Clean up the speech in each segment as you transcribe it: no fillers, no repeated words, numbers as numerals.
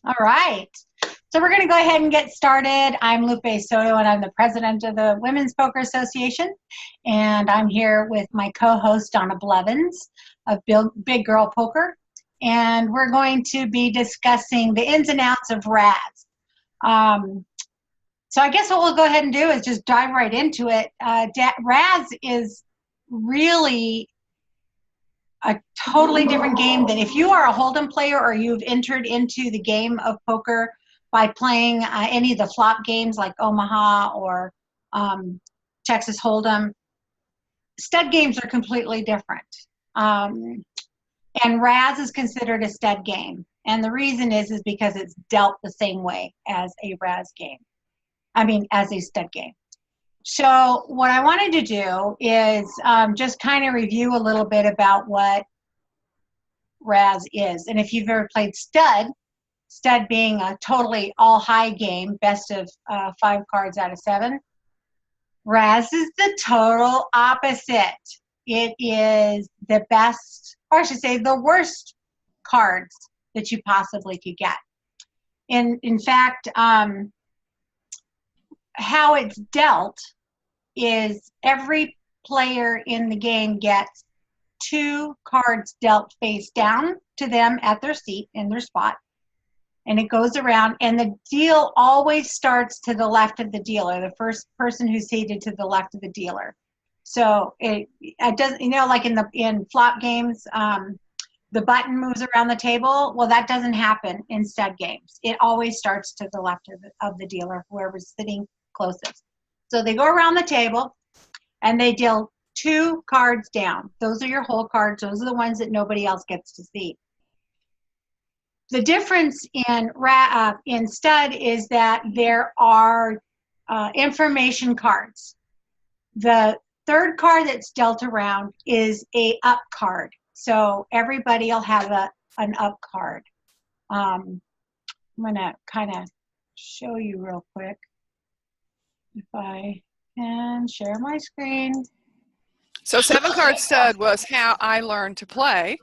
All right. So we're going to go ahead and get started. I'm Lupe Soto, and I'm the president of the Women's Poker Association. And I'm here with my co-host, Donna Blevins of Big Girl Poker. And we're going to be discussing the ins and outs of Razz. So I guess what we'll go ahead and do is just dive right into it. Razz is really a totally different game than if you are a Hold'em player or you've entered into the game of poker by playing any of the flop games like Omaha or Texas Hold'em. Stud games are completely different. And Razz is considered a stud game. And the reason is because it's dealt the same way as a Razz game. As a stud game. So what I wanted to do is just kind of review a little bit about what Razz is. And if you've ever played stud being a totally all high game, best of 5 cards out of 7, Razz is the total opposite. It is the best, or I should say the worst cards that you possibly could get. In fact, how it's dealt is every player in the game gets 2 cards dealt face down to them at their seat in their spot, and it goes around, and the deal always starts to the left of the dealer, the first person who's seated to the left of the dealer. So it doesn't, like in flop games, the button moves around the table. Well, that doesn't happen in stud games. It always starts to the left of the dealer, whoever's sitting closest. So they go around the table and they deal 2 cards down. Those are your whole cards. Those are the ones that nobody else gets to see. The difference in stud is that there are information cards. The third card that's dealt around is a up card. So everybody will have an up card. I'm going to kind of show you real quick. If I can share my screen. So 7 card stud was how I learned to play,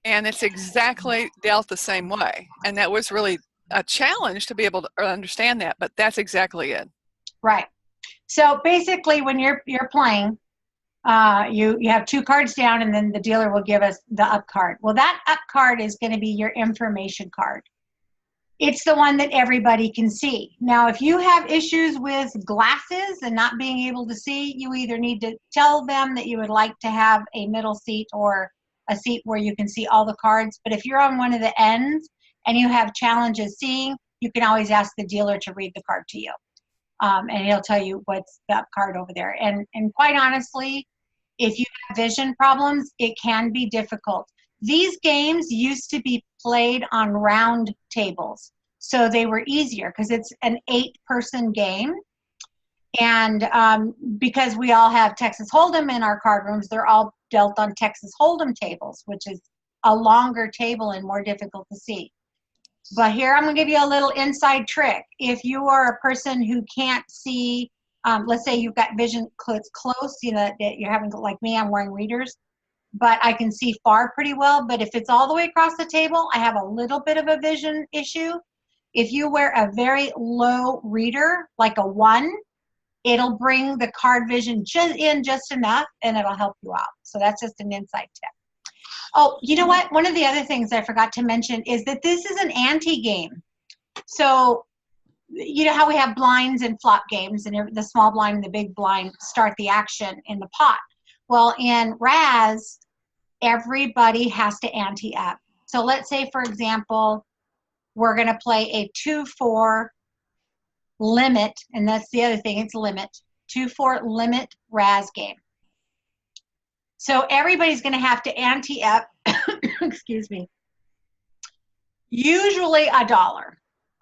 and it's exactly dealt the same way. And that was really a challenge to be able to understand that, but that's exactly it. Right. So basically when you're playing, you have 2 cards down, and then the dealer will give us the up card. Well, that up card is going to be your information card. It's the one that everybody can see. Now, if you have issues with glasses and not being able to see, you either need to tell them that you would like to have a middle seat or a seat where you can see all the cards. But if you're on one of the ends and you have challenges seeing, you can always ask the dealer to read the card to you. And he'll tell you what's the up card over there. And quite honestly, if you have vision problems, it can be difficult. These games used to be played on round tables, so they were easier because it's an 8-person game. And because we all have Texas Hold'em in our card rooms, they're all dealt on Texas Hold'em tables, which is a longer table and more difficult to see. But here I'm going to give you a little inside trick. If you are a person who can't see, let's say you've got vision close, that you're having, like me, I'm wearing readers, but I can see far pretty well. But if it's all the way across the table, I have a little bit of a vision issue. If you wear a very low reader, like a 1, it'll bring the card vision just enough, and it'll help you out. So that's just an inside tip. Oh, you know what? One of the other things I forgot to mention is that this is an ante game. So you know how we have blinds in flop games, and the small blind and the big blind start the action in the pot. Well, in Razz, everybody has to ante up. So let's say, for example, we're going to play a 2-4 limit, and that's the other thing, it's limit. 2-4 limit Razz game. So everybody's going to have to ante up, excuse me, usually $1.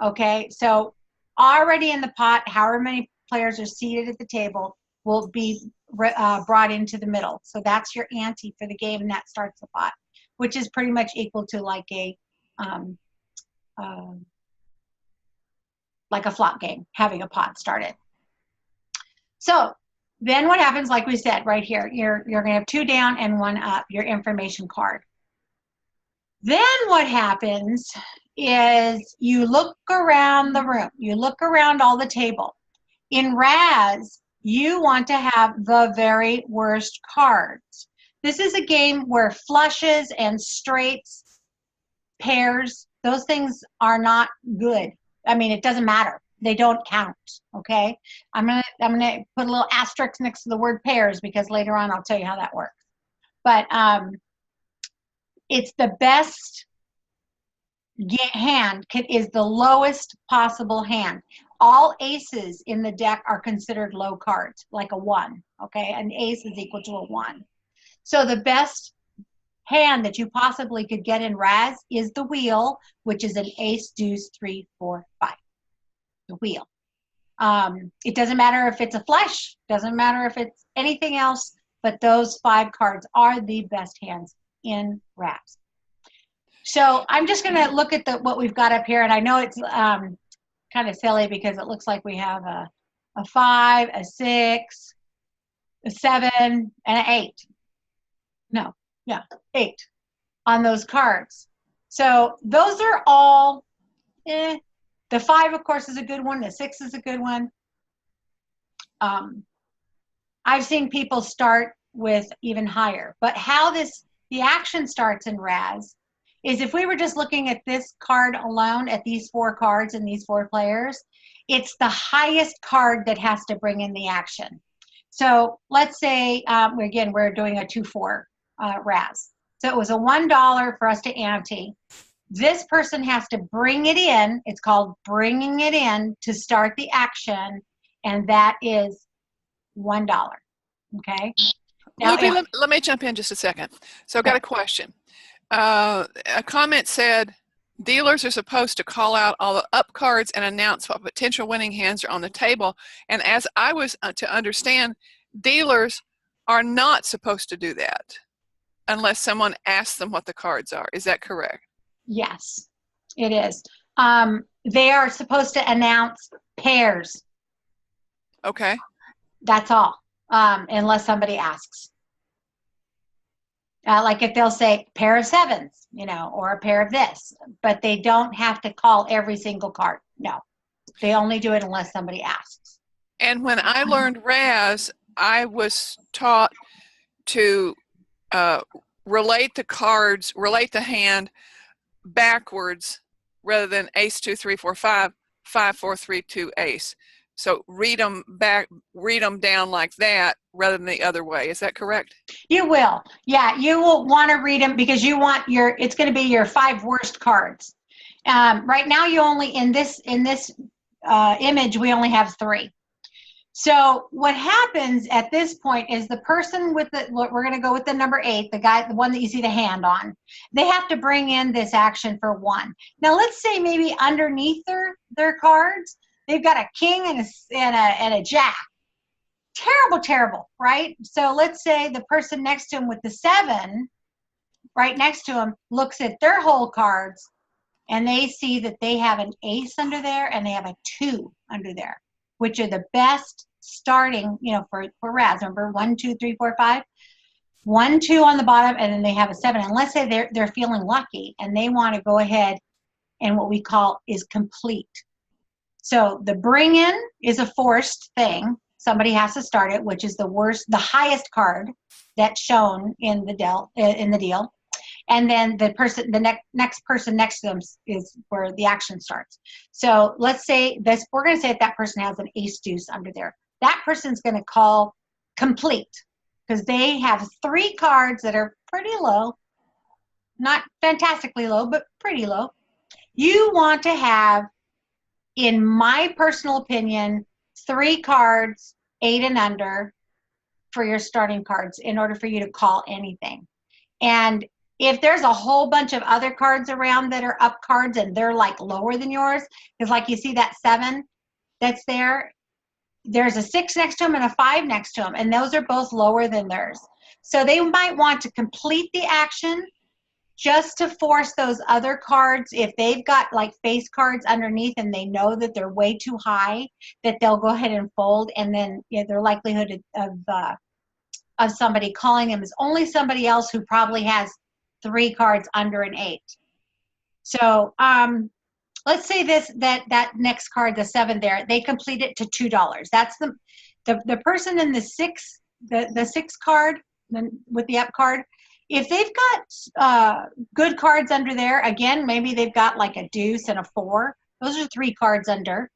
Okay, so already in the pot, however many players are seated at the table will be brought into the middle. So that's your ante for the game, and that starts the pot, which is pretty much equal to like a flop game, having a pot started. So then what happens, like we said right here, you're going to have 2 down and 1 up, your information card. Then what happens is you look around the room. You look around all the table. In Razz, you want to have the very worst cards. This is a game where flushes and straights, pairs, those things are not good. I mean, it doesn't matter. They don't count, okay? I'm gonna put a little asterisk next to the word pairs because later on I'll tell you how that works. But it's the best hand is the lowest possible hand. All aces in the deck are considered low cards, like a 1, okay? An ace is equal to a 1. So the best hand that you possibly could get in Razz is the wheel, which is an ace, deuce, 3, 4, 5. The wheel. It doesn't matter if it's a flush, doesn't matter if it's anything else, but those 5 cards are the best hands in Razz. So I'm just going to look at what we've got up here, and I know it's kind of silly because it looks like we have a 5, a 6, a 7, and an 8. No, yeah, 8 on those cards. So those are all, The 5, of course, is a good one. The 6 is a good one. I've seen people start with even higher, but how the action starts in Razz is if we were just looking at this card alone, at these 4 cards and these 4 players, it's the highest card that has to bring in the action. So let's say, again, we're doing a 2-4 Razz. So it was a $1 for us to ante. This person has to bring it in. It's called bringing it in to start the action, and that is $1. Okay? Now, Loopy, let me jump in just a second. So I've got a question. A comment said, dealers are supposed to call out all the up cards and announce what potential winning hands are on the table. And as I was to understand, dealers are not supposed to do that unless someone asks them what the cards are. Is that correct? Yes, it is. They are supposed to announce pairs. Okay. That's all, unless somebody asks. Like if they'll say pair of 7s, or a pair of this, but they don't have to call every single card. No, they only do it unless somebody asks. And when I learned Razz, I was taught to relate the hand backwards rather than ace, 2, 3, 4, 5, 5, 4, 3, 2, ace. So read them down like that rather than the other way. Is that correct? You will. Yeah, you will want to read them because you want it's going to be your 5 worst cards. Right now, you only in this image we only have 3. So what happens at this point is the person with we're going to go with the number 8, the one that you see the hand on, they have to bring in this action for 1. Now let's say maybe underneath their cards, they've got a king and a jack. Terrible, right? So let's say the person next to him with the 7, right next to him, looks at their whole cards and they see that they have an ace under there and they have a 2 under there, which are the best starting, for Razz. Remember 1, 2, 3, 4, 5, 1, 2 on the bottom, and then they have a 7. And let's say they're feeling lucky and they want to go ahead and what we call is complete. So the bring in is a forced thing. Somebody has to start it, which is the highest card that's shown in the deal. And then the next person next to them is where the action starts. So let's say we're going to say that person has an ace deuce under there. That person's going to call complete because they have 3 cards that are pretty low, not fantastically low, but pretty low. You want to have, in my personal opinion, 3 cards, 8 and under, for your starting cards in order for you to call anything. And if there's a whole bunch of other cards around that are up cards and they're like lower than yours, because like you see that 7 that's there's a 6 next to them and a 5 next to them, and those are both lower than theirs. So they might want to complete the action just to force those other cards, if they've got like face cards underneath and they know that they're way too high, that they'll go ahead and fold, and then their likelihood of somebody calling them is only somebody else who probably has 3 cards under an 8. So let's say that next card, the 7 there, they complete it to $2. That's the person in the 6 card with the up card. If they've got good cards under there, again, maybe they've got like a deuce and a 4. Those are 3 cards under.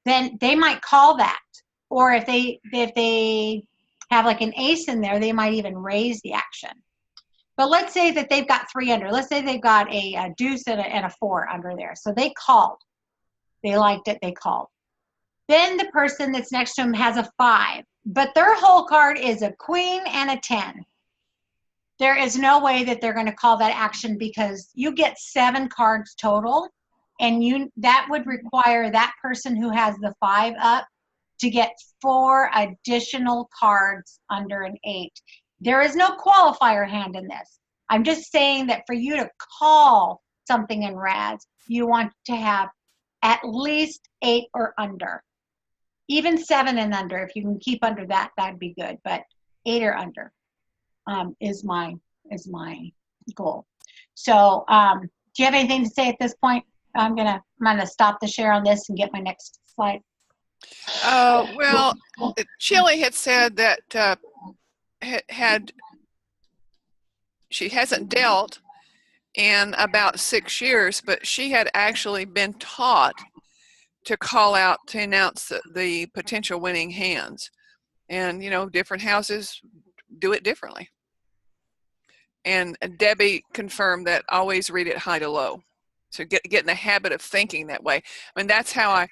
Then they might call that. Or if they have like an ace in there, they might even raise the action. But let's say that they've got 3 under. Let's say they've got a deuce and a 4 under there. So they called. They liked it. They called. Then the person that's next to them has a 5. But their whole card is a queen and a 10. There is no way that they're going to call that action because you get 7 cards total. And that would require that person who has the 5 up to get 4 additional cards under an 8. There is no qualifier hand in this. I'm just saying that for you to call something in Razz, you want to have at least 8 or under. Even 7 and under, if you can keep under that, that'd be good. But 8 or under is my goal. So do you have anything to say at this point? I'm gonna stop the share on this and get my next slide. Well, Chili had said that she hasn't dealt in about 6 years, but she had actually been taught to call out to announce the potential winning hands. And, you know, different houses do it differently. And Debbie confirmed that always read it high to low. So get in the habit of thinking that way. I mean, that's how I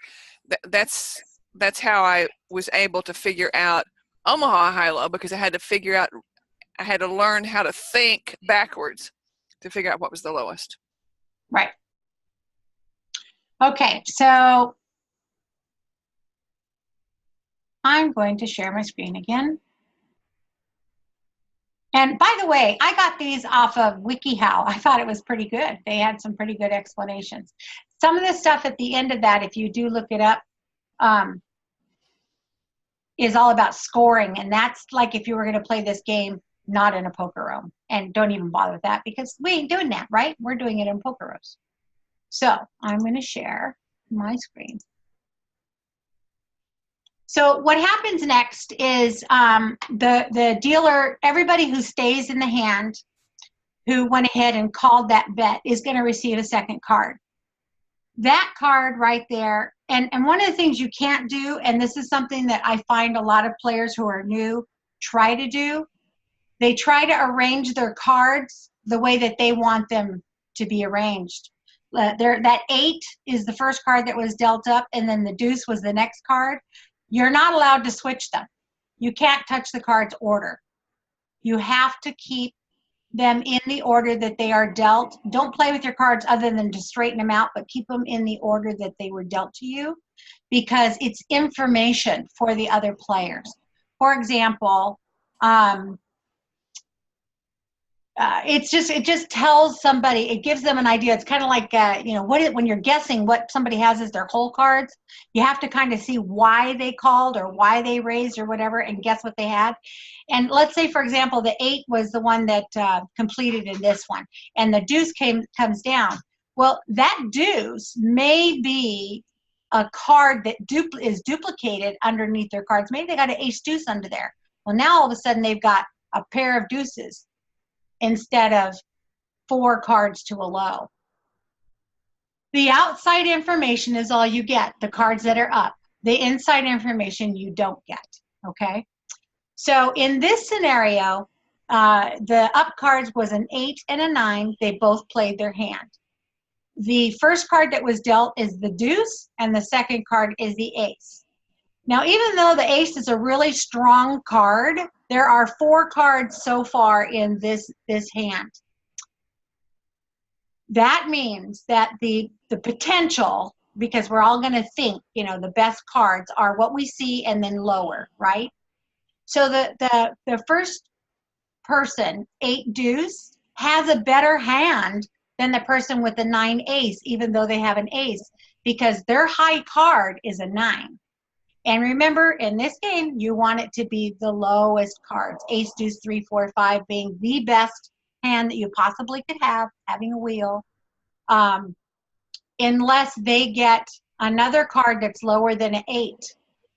was able to figure out Omaha high-low, because I had to learn how to think backwards to figure out what was the lowest. Right. Okay, so I'm going to share my screen again. And by the way, I got these off of WikiHow. I thought it was pretty good. They had some pretty good explanations. Some of the stuff at the end of that, if you do look it up, is all about scoring. And that's like if you were going to play this game, not in a poker room. And don't even bother with that because we ain't doing that, right? We're doing it in poker rooms. So I'm going to share my screen. So what happens next is the dealer, everybody who stays in the hand, who went ahead and called that bet, is going to receive a second card. That card right there, and one of the things you can't do, and this is something that I find a lot of players who are new try to do, they try to arrange their cards the way that they want them to be arranged. That 8 is the first card that was dealt up, and then the deuce was the next card. You're not allowed to switch them. You can't touch the card's order. You have to keep them in the order that they are dealt. Don't play with your cards other than to straighten them out, but keep them in the order that they were dealt to you, because it's information for the other players. For example, it just tells somebody, it gives them an idea. It's kind of like, when you're guessing what somebody has as their whole cards, you have to kind of see why they called or why they raised or whatever and guess what they had. And let's say, for example, the 8 was the one that completed in this one, and the deuce comes down. Well, that deuce may be a card that is duplicated underneath their cards. Maybe they got an ace deuce under there. Well, now all of a sudden they've got a pair of deuces instead of 4 cards to a low. The outside information is all you get, the cards that are up. The inside information you don't get, okay? So in this scenario, the up cards was an 8 and a 9. They both played their hand. The first card that was dealt is the deuce, and the second card is the ace. Now, even though the ace is a really strong card, there are 4 cards so far in this hand. That means that the potential, because we're all going to think, the best cards are what we see and then lower, right? So the first person, 8 deuce, has a better hand than the person with the 9 ace, even though they have an ace, because their high card is a 9. And remember, in this game, you want it to be the lowest cards. Ace, deuce, 3, 4, 5 being the best hand that you possibly could have, having a wheel. unless they get another card that's lower than an 8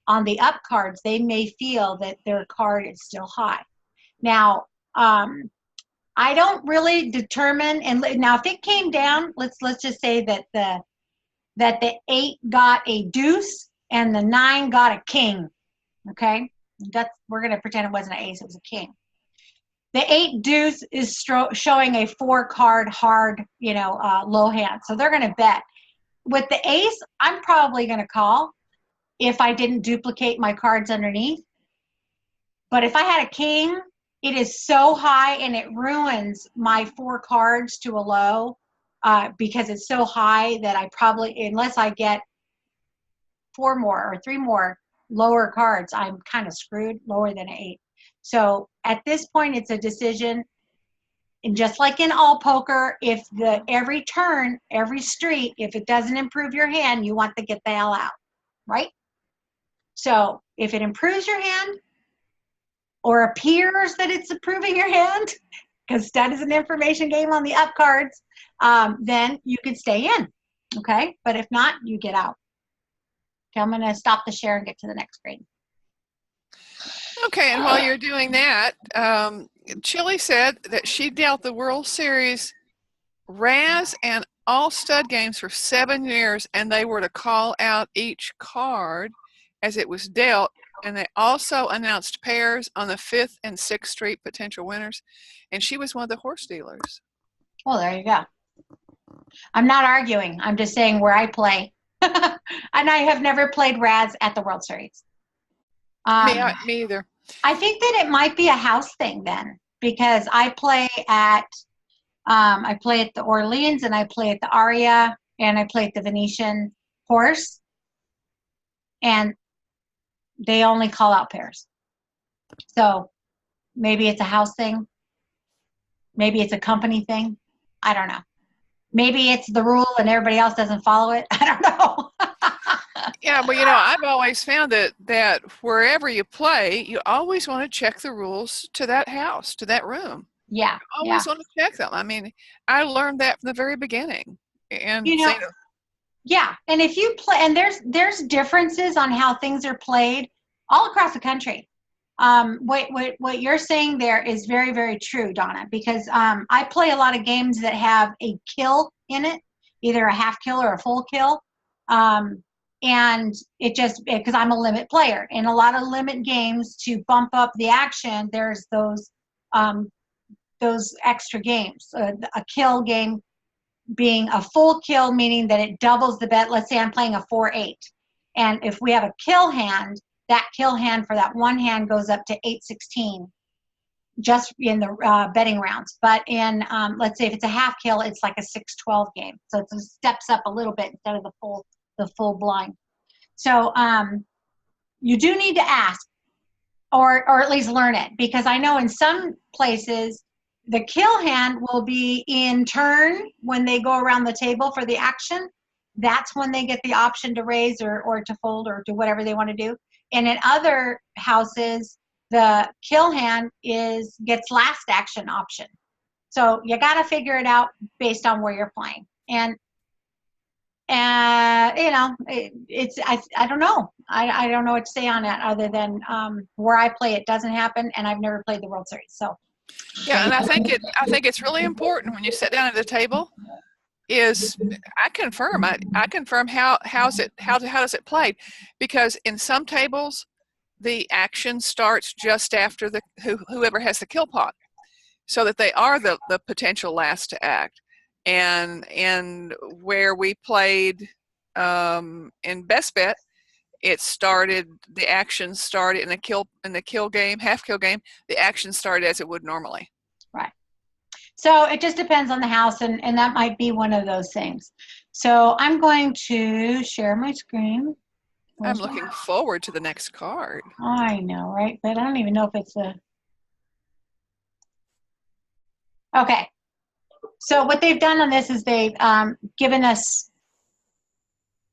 on the up cards, they may feel that their card is still high. Now, I don't really determine, and now if it came down, let's just say that the 8 got a deuce and the 9 got a king. Okay, we're gonna pretend it wasn't an ace; it was a king. The 8 deuce is showing a 4-card hard, low hand, so they're gonna bet. With the ace, I'm probably gonna call if I didn't duplicate my cards underneath. But if I had a king, it is so high and it ruins my 4 cards to a low because it's so high that I probably, unless I get 4 more or 3 more lower cards, I'm kind of screwed, lower than an 8. So at this point, it's a decision. And just like in all poker, if every turn, every street, if it doesn't improve your hand, you want to get the hell out, right? So if it improves your hand or appears that it's improving your hand, because that is an information game on the up cards, then you can stay in, okay? But if not, you get out. Okay, I'm going to stop the share and get to the next screen. Okay, and while you're doing that, Chili said that she dealt the World Series Razz and all stud games for 7 years, and they were to call out each card as it was dealt, and they also announced pairs on the 5th and 6th Street potential winners, and she was one of the horse dealers. Well, there you go. I'm not arguing. I'm just saying where I play. And I have never played Razz at the World Series. Me either. I think that it might be a house thing then, because I play at the Orleans, and I play at the Aria, and I play at the Venetian Horse, and they only call out pairs. So maybe it's a house thing. Maybe it's a company thing. I don't know. Maybe it's the rule and everybody else doesn't follow it. I don't know. Yeah, well, I've always found that wherever you play, you always want to check the rules to that house, to that room. Yeah. You always want to check them. I mean, I learned that from the very beginning. And yeah, and if you play, and there's differences on how things are played all across the country. What you're saying there is very, very true, Donna, because I play a lot of games that have a kill in it, either a half kill or a full kill. And it just, because I'm a limit player, in a lot of limit games, to bump up the action, there's those extra games. A kill game being a full kill, meaning that it doubles the bet. Let's say I'm playing a 4-8, and if we have a kill hand, that kill hand for that one hand goes up to 8-16, just in the betting rounds. But in let's say if it's a half kill, it's like a 6-12 game, so it steps up a little bit instead of the full blind. So you do need to ask, or at least learn it, because I know in some places the kill hand will be in turn when they go around the table for the action. That's when they get the option to raise or to fold or do whatever they want to do. And in other houses, the kill hand gets last action option. So you got to figure it out based on where you're playing. And I don't know. I don't know what to say on that other than where I play it doesn't happen, and I've never played the World Series. So yeah, and I think it's really important when you sit down at the table. I confirm how does it play, because in some tables the action starts just after whoever has the kill pot, so that they are the potential last to act. And where we played in Best Bet, the action started in the kill game, half kill game, the action started as it would normally. Right. So it just depends on the house, and that might be one of those things. So I'm going to share my screen. I'm looking forward to the next card. I know, right? But I don't even know if it's okay. So what they've done on this is they've given us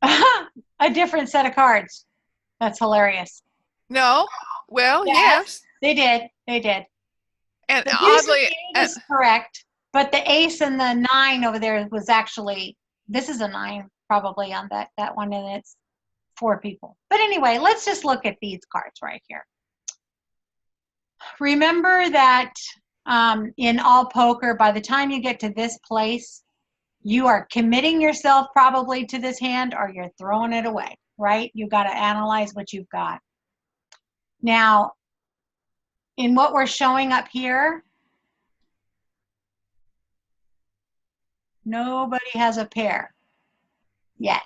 a different set of cards. That's hilarious. No? Well, yes. They did. And The oddly, is correct, But the ace and the 9 over there was actually, this is a 9 probably on that one, and it's 4 people. But anyway, let's just look at these cards right here. Remember that in all poker, by the time you get to this place, you are committing yourself probably to this hand, or you're throwing it away, right? You got to analyze what you've got. Now, in what we're showing up here, nobody has a pair yet.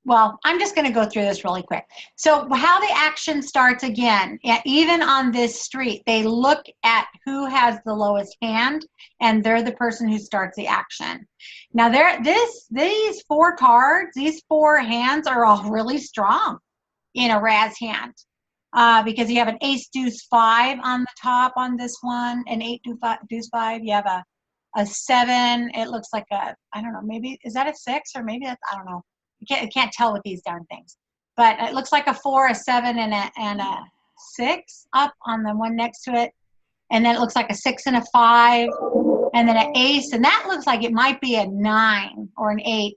Well, I'm just going to go through this really quick. So how the action starts again, even on this street, they look at who has the lowest hand, and they're the person who starts the action. Now, these 4 cards, these 4 hands are all really strong in a Razz hand, because you have an ace deuce 5 on the top on this one, an 8 deuce 5. You have a 7. It looks like a, I don't know, maybe is that a 6, or maybe that's, I don't know. I can't tell with these darn things, but it looks like a 4, a 7, and a 6 up on the one next to it, and then it looks like a 6 and a 5, and then an ace, and that looks like it might be a 9 or an 8,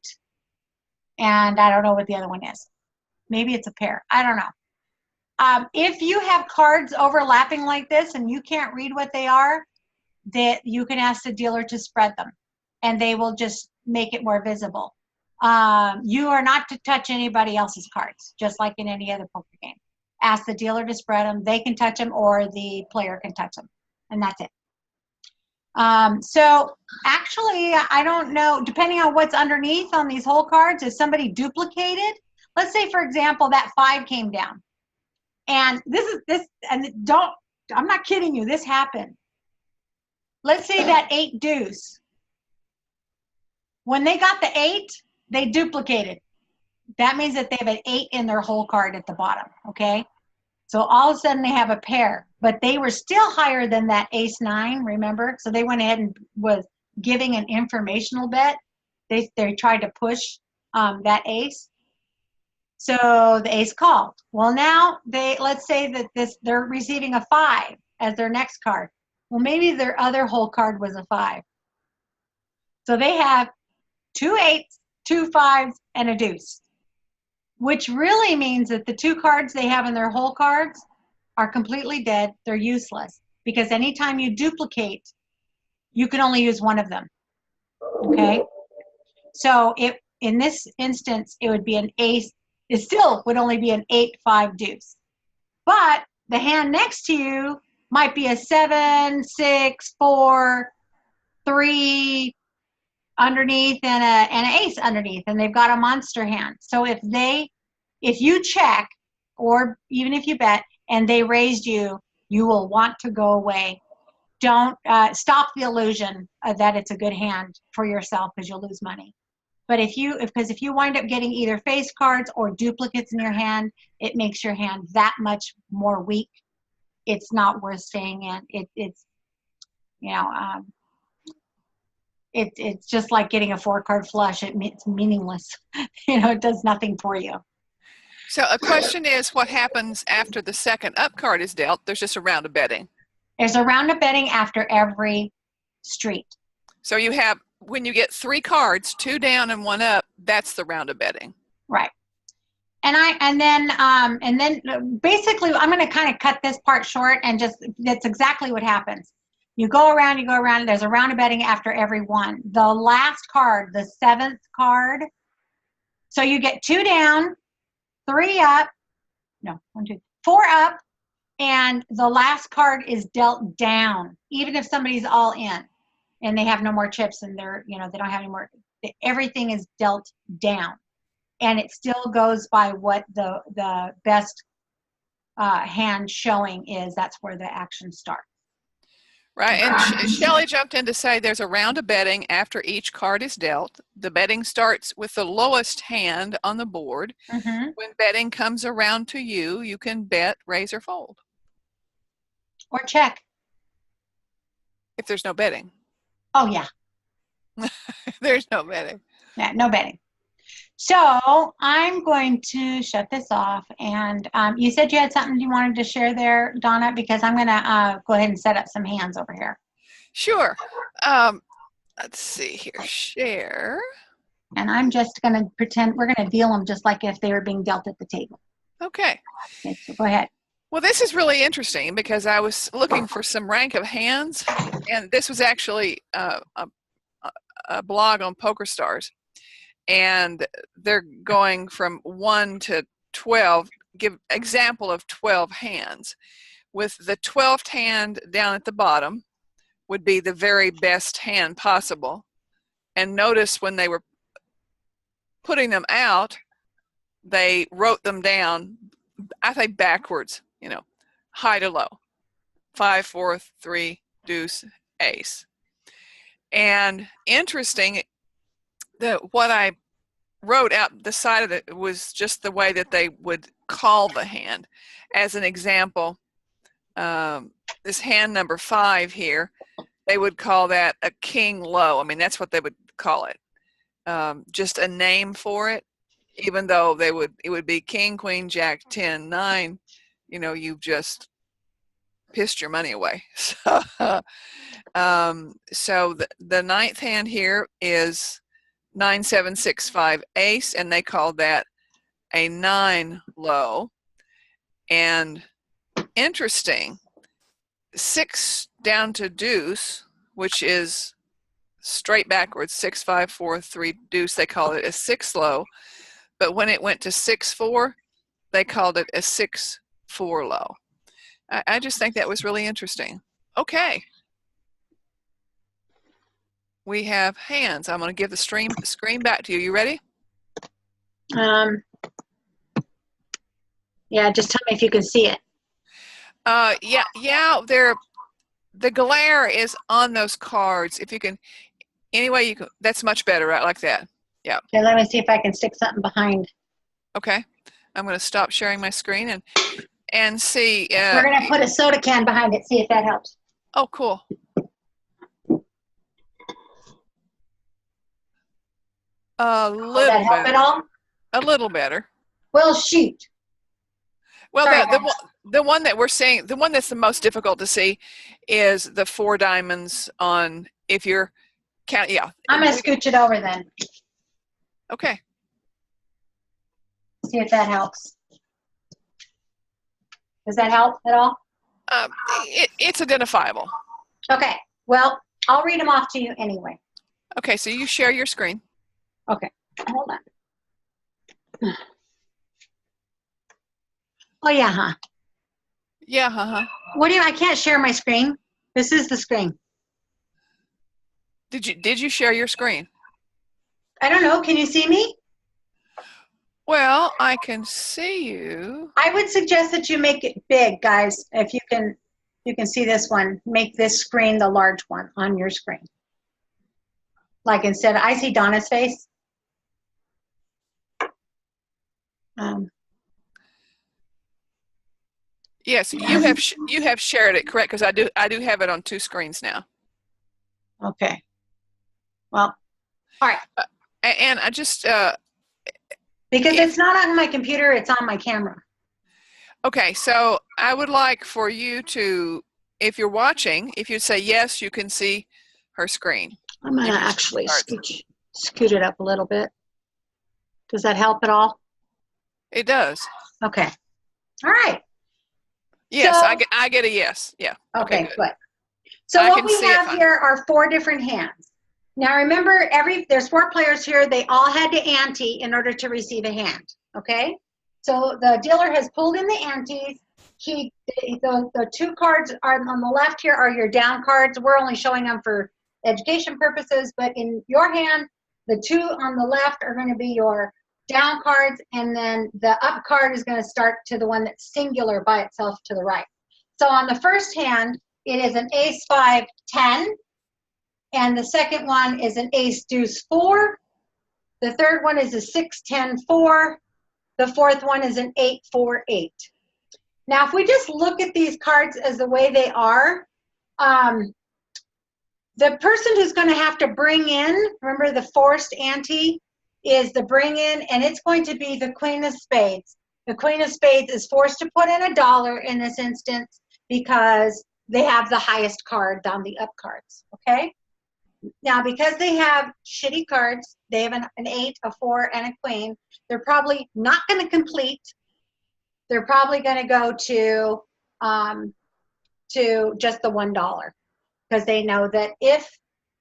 and I don't know what the other one is. Maybe it's a pair. I don't know. If you have cards overlapping like this and you can't read what they are, that you can ask the dealer to spread them, and they will just make it more visible. You are not to touch anybody else's cards, just like in any other poker game. Ask the dealer to spread them. They can touch them, or the player can touch them, and that's it. So actually, I don't know, depending on what's underneath on these whole cards, is somebody duplicated? Let's say, for example, that 5 came down, and I'm not kidding you, this happened. Let's say that 8 deuce. When they got the 8, they duplicated. That means that they have an 8 in their whole card at the bottom, okay? So all of a sudden they have a pair, but they were still higher than that ace 9, remember? So they went ahead and was giving an informational bet. They tried to push that ace. So the ace called. Well, now let's say that they're receiving a 5 as their next card. Well, maybe their other whole card was a 5. So they have 2 8s, 2 5s, and a deuce, which really means that the 2 cards they have in their whole cards are completely dead. They're useless, because anytime you duplicate, you can only use one of them, okay? So in this instance, it would be an ace. It still would only be an 8 5 deuce, but the hand next to you might be a 7 6 4 3 underneath, and an ace underneath, and they've got a monster hand. So if you check, or even if you bet and they raised you, you will want to go away. Don't stop the illusion that it's a good hand for yourself, because you'll lose money. But if you wind up getting either face cards or duplicates in your hand, it makes your hand that much more weak. It's not worth staying in. It's just like getting a 4-card flush. It's meaningless. It does nothing for you. So a question is, what happens after the second up card is dealt? There's just a round of betting. There's a round of betting after every street. So you have, when you get 3 cards, 2 down and 1 up, that's the round of betting. Right. And then basically, I'm going to kind of cut this part short, and that's exactly what happens. You go around, and there's a round of betting after every one. The last card, the 7th card, so you get 2 down, 3 up, 4 up, and the last card is dealt down, even if somebody's all in and they have no more chips, and they don't have any more. Everything is dealt down, and it still goes by what the best hand showing is. That's where the action starts. Right, and Shelley jumped in to say there's a round of betting after each card is dealt. The betting starts with the lowest hand on the board. Mm-hmm. When betting comes around to you, you can bet, raise, or fold. Or check. If there's no betting. Oh, yeah. There's no betting. Yeah, no betting. So I'm going to shut this off. And you said you had something you wanted to share there, Donna, because I'm going to go ahead and set up some hands over here. Sure. Let's see here. Share. And I'm just going to pretend we're going to deal them just like if they were being dealt at the table. Okay. Okay, so go ahead. Well, this is really interesting because I was looking for some rank of hands, and this was actually a blog on PokerStars, and they're going from 1 to 12. Give example of 12 hands, with the 12th hand down at the bottom would be the very best hand possible. And notice when they were putting them out, they wrote them down, I think backwards, you know, high to low. 5, 4, 3, deuce, ace. And interesting that what I wrote out the side of it was just the way that they would call the hand. As an example, this hand number 5 here, they would call that a king low. I mean, that's what they would call it. Just a name for it, even though it would be king, queen, jack, 10, 9. You know, you've just pissed your money away. So, so the 9th hand here is 9, 7, 6, 5 ace, and they called that a 9 low. And interesting, 6 down to deuce, which is straight backwards, 6, 5, 4, 3 deuce, they called it a 6 low. But when it went to 6, 4, they called it a 6, 4 low. I just think that was really interesting. Okay. We have hands. I'm going to give the screen back to you. You ready? Yeah, just tell me if you can see it. Yeah. The glare is on those cards. If you can, anyway, you can. That's much better, right? Like that. Yeah. Okay, let me see if I can stick something behind. Okay. I'm going to stop sharing my screen and see. We're going to put a soda can behind it. See if that helps. Oh, cool. A little Does that help at all? A little better. Well, shoot. Well, Sorry, the one that we're seeing, the one that's the most difficult to see is the 4 diamonds on, if you're count, yeah. I'm going to scooch it over then. Okay. See if that helps. Does that help at all? It's identifiable. Okay. Well, I'll read them off to you anyway. Okay, so you share your screen. Okay. Hold on. Oh, yeah, huh? Yeah, What do you, I can't share my screen. This is the screen. Did you share your screen? I don't know. Can you see me? Well, I can see you. I would suggest that you make it big, guys. If you can see this one, make this screen the large one on your screen. Like instead, I see Donna's face. Yes, you have shared it, correct? Because I do have it on 2 screens now. Okay. Well, all right. And I just because it's not on my computer, it's on my camera. Okay, so I would like for you to, if you're watching, if you say yes, you can see her screen. I'm going to actually scoot it up a little bit. Does that help at all? It does. Okay. All right. Yes, so, I get a yes. Yeah. Okay, good. So what we have here are 4 different hands. Now remember, there's 4 players here. They all had to ante in order to receive a hand. Okay. So the dealer has pulled in the antes. The 2 cards are on the left here are your down cards. We're only showing them for education purposes, but in your hand, the 2 on the left are going to be your down cards, and then the up card is going to start to the one that's singular by itself to the right. So on the first hand, it is an ace 5 10, and the second one is an ace deuce 4. The third one is a 6 10 4. The fourth one is an 8 4 8. Now, if we just look at these cards as the way they are, the person who's going to have to bring in, remember the forced ante is the bring in, and it's going to be the Queen of Spades. The Queen of Spades is forced to put in $1 in this instance because they have the highest card on the up cards, okay? Now, because they have shitty cards, they have an 8, a 4, and a queen, they're probably not going to complete. They're probably going to go to just the $1 because they know that if,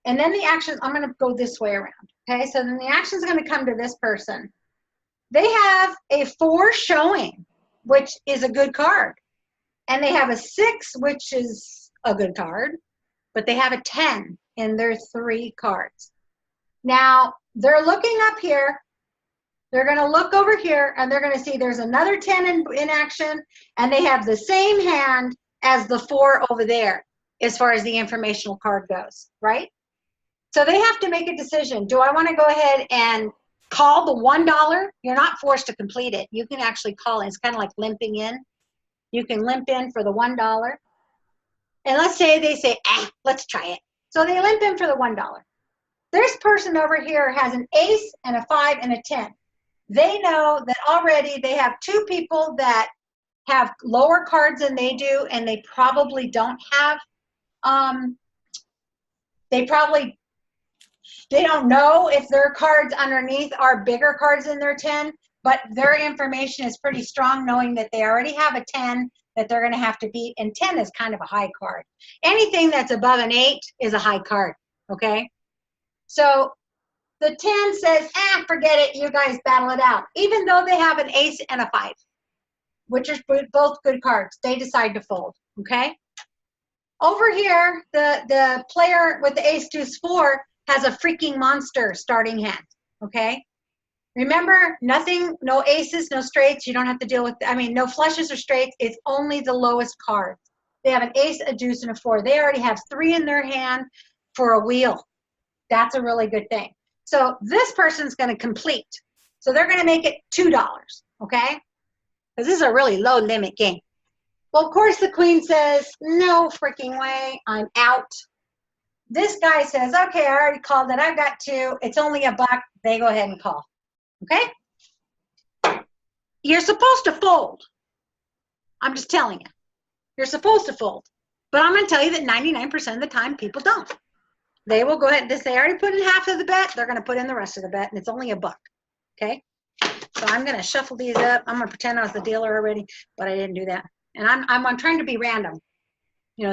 and then the action, I'm going to go this way around, okay? So then the action is going to come to this person. They have a 4 showing, which is a good card. And they have a 6, which is a good card, but they have a 10 in their 3 cards. Now, they're looking up here. They're going to look over here, and they're going to see there's another 10 in action, and they have the same hand as the 4 over there as far as the informational card goes, right? So they have to make a decision. Do I want to go ahead and call the $1? You're not forced to complete it. You can actually call it. It's kind of like limping in. You can limp in for the $1. And let's say they say, let's try it. So they limp in for the $1. This person over here has an ace and a 5 and a 10. They know that already they have 2 people that have lower cards than they do, and they probably don't have, they don't know if their cards underneath are bigger cards than their 10, but their information is pretty strong knowing that they already have a 10 that they're going to have to beat, and 10 is kind of a high card. Anything that's above an 8 is a high card, okay? So the 10 says, forget it, you guys battle it out. Even though they have an ace and a 5, which are both good cards, they decide to fold, okay? Over here, the player with the ace deuce 4 has a freaking monster starting hand, okay? Remember, nothing, no aces, no straights. You don't have to deal with, no flushes or straights. It's only the lowest cards. They have an ace, a deuce, and a 4. They already have 3 in their hand for a wheel. That's a really good thing. So this person's going to complete. So they're going to make it $2, okay? Because this is a really low limit game. Well, of course, the queen says, no freaking way, I'm out. This guy says, okay, I already called it. I've got 2. It's only $1. They go ahead and call. Okay? You're supposed to fold. I'm just telling you. You're supposed to fold. But I'm going to tell you that 99% of the time, people don't. They will go ahead and say, I already put in half of the bet. They're going to put in the rest of the bet, and it's only $1. Okay? So I'm going to shuffle these up. I'm going to pretend I was the dealer already, but I didn't do that. And I'm trying to be random.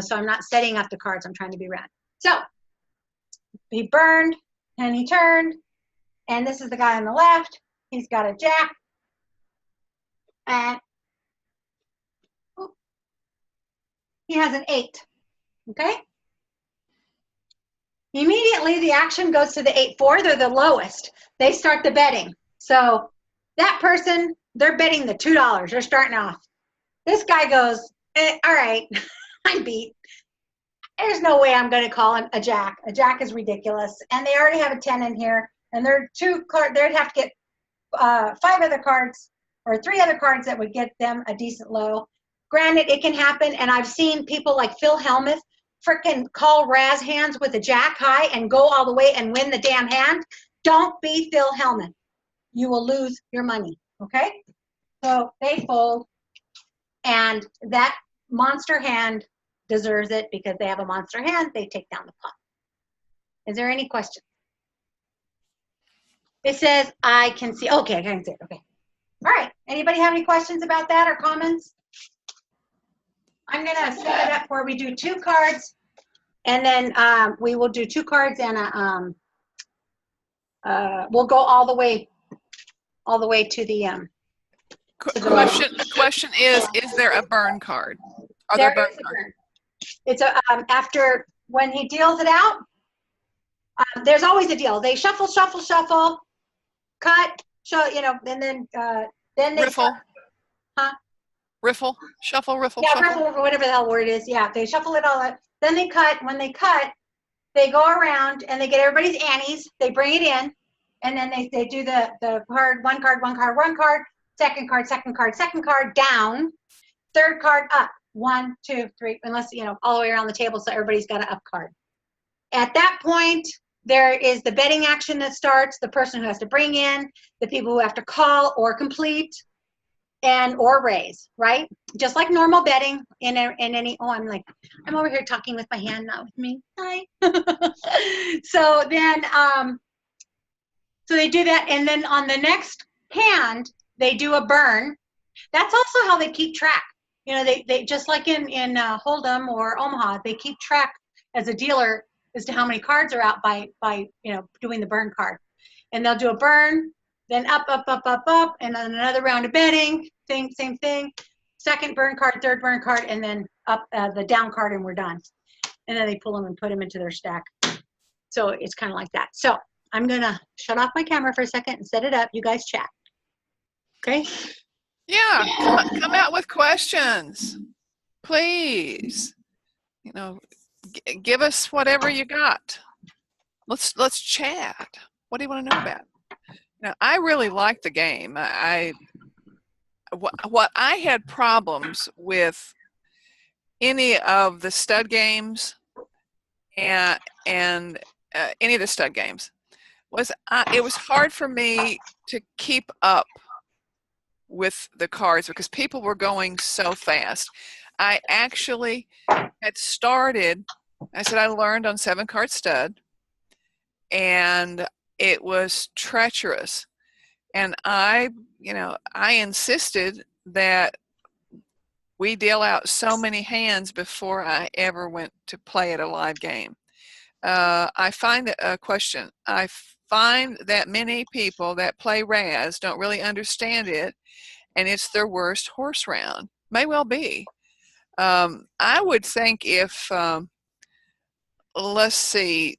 So I'm not setting up the cards. I'm trying to be random. So he burned, and he turned. And this is the guy on the left. He's got a jack. And he has an 8. Okay? Immediately, the action goes to the 8-4. They're the lowest. They start the betting. So that person, they're betting the $2. They're starting off. This guy goes, all right, I'm beat. There's no way I'm going to call him a jack. A jack is ridiculous. And they already have a 10 in here. And there are 2 cards. They'd have to get 5 other cards or 3 other cards that would get them a decent low. Granted, it can happen. And I've seen people like Phil Hellmuth freaking call Razz hands with a jack high and go all the way and win the damn hand. Don't be Phil Hellmuth. You will lose your money. Okay? So they fold. And that monster hand deserves it because they have a monster hand. They take down the pot. Is there any questions? It says, I can see. Okay, I can see it. Okay. All right. Anybody have any questions about that or comments? I'm going to set it up where we do 2 cards. And then we will do 2 cards and we'll go all the way to the Question is there a burn card? Are there burn cards? It's after when he deals it out, there's always a deal. They shuffle, cut, and then they riffle. Riffle, shuffle, riffle, yeah, shuffle. riffle, whatever the hell word is. Yeah, they shuffle it all up. Then they cut. When they cut, they go around and they get everybody's annies. They bring it in, and then they do the card, one card, second card, down, third card up, 1, 2, 3, unless, all the way around the table so everybody's got an up card. At that point, there is the betting action that starts, the person who has to bring in, the people who have to call or complete, and or raise, right? Just like normal betting in any. Oh, I'm over here talking with my hand, not with me. Hi. So then, so they do that, and then on the next hand, they do a burn. That's also how they keep track. You know, they just like in Hold'em or Omaha, they keep track as a dealer as to how many cards are out by doing the burn card, and they'll do a burn, then up, and then another round of betting, same thing. Second burn card, third burn card, and then up the down card, and we're done. And then they pull them and put them into their stack. So it's kind of like that. So I'm gonna shut off my camera for a second and set it up. You guys chat. Okay? Yeah, come out with questions, please. You know, give us whatever you got. Let's chat. What do you want to know about? Now, I really like the game. What I had problems with any of the stud games and any of the stud games was it was hard for me to keep up with the cards because people were going so fast. I actually had started, I said I learned on 7-card stud, and it was treacherous. And I insisted that we deal out so many hands before I ever went to play at a live game. I find that many people that play Razz don't really understand it, and it's their worst horse round. May well be. I would think if, let's see,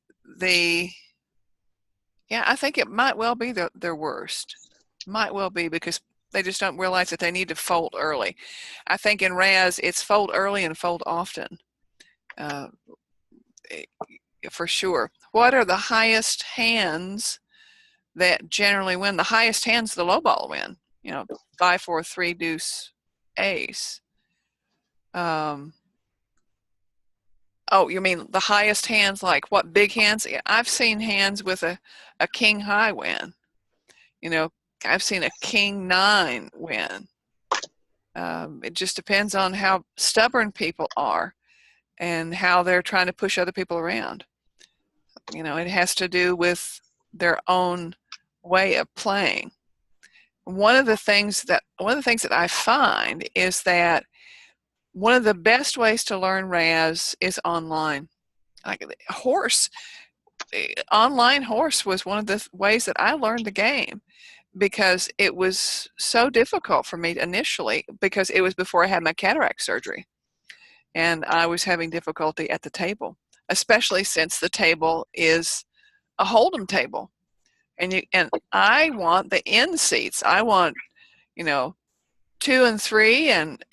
I think it might well be their worst. Might well be because they just don't realize that they need to fold early. I think in Razz, it's fold early and fold often. For sure. What are the highest hands that generally win? The highest hands, the low ball win. 5, 4, 3, deuce, ace. Oh, you mean the highest hands, like what big hands? I've seen hands with a king high win. I've seen a king 9 win. It just depends on how stubborn people are and how they're trying to push other people around. It has to do with their own way of playing. One of the things that I find is that one of the best ways to learn Razz is online. Like online horse was one of the ways that I learned the game, because it was so difficult for me initially, because it was before I had my cataract surgery, and I was having difficulty at the table, especially since the table is a Hold'em table, and I want the end seats. I want 2 and 3 and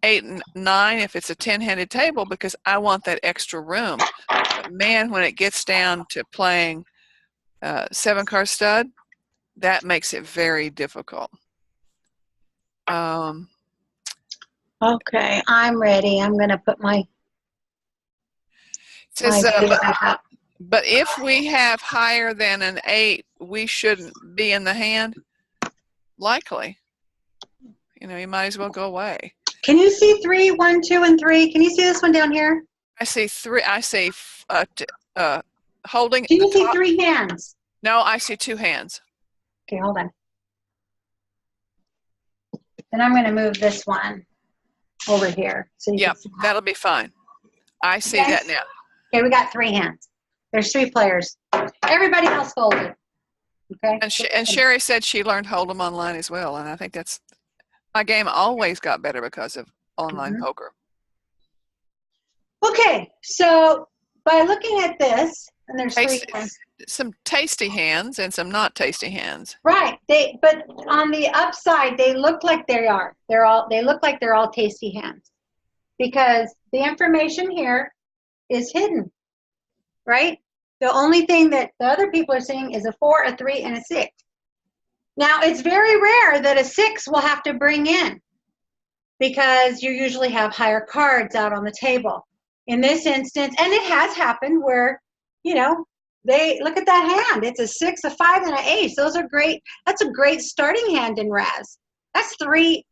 8 and 9 if it's a 10-handed table, because I want that extra room. But man, when it gets down to playing 7-card stud, that makes it very difficult. Okay, I'm ready. I'm going to put my but if we have higher than an 8, we shouldn't be in the hand. Likely. You might as well go away. Can you see 3, 1, 2, and 3? Can you see this one down here? I see 3. I see holding. Do you see 3 hands? No, I see 2 hands. Okay, hold on. Then I'm going to move this one over here. So yep, that'll be fine. I see that now. Okay, we got 3 hands. There's 3 players. Everybody else folded. Okay. And Sherry said she learned Hold'em online as well, and I think my game always got better because of online poker. Okay, so by looking at this, and there's 3 hands. Some tasty hands and some not tasty hands. Right. But on the upside, they look like they are. They look like they're all tasty hands, because the information here is hidden. Right? The only thing that the other people are seeing is a 4, a 3, and a 6. Now, it's very rare that a 6 will have to bring in, because you usually have higher cards out on the table. In this instance, and it has happened where, they look at that hand. It's a 6, a 5, and an ace. Those are great. That's a great starting hand in Razz. That's 3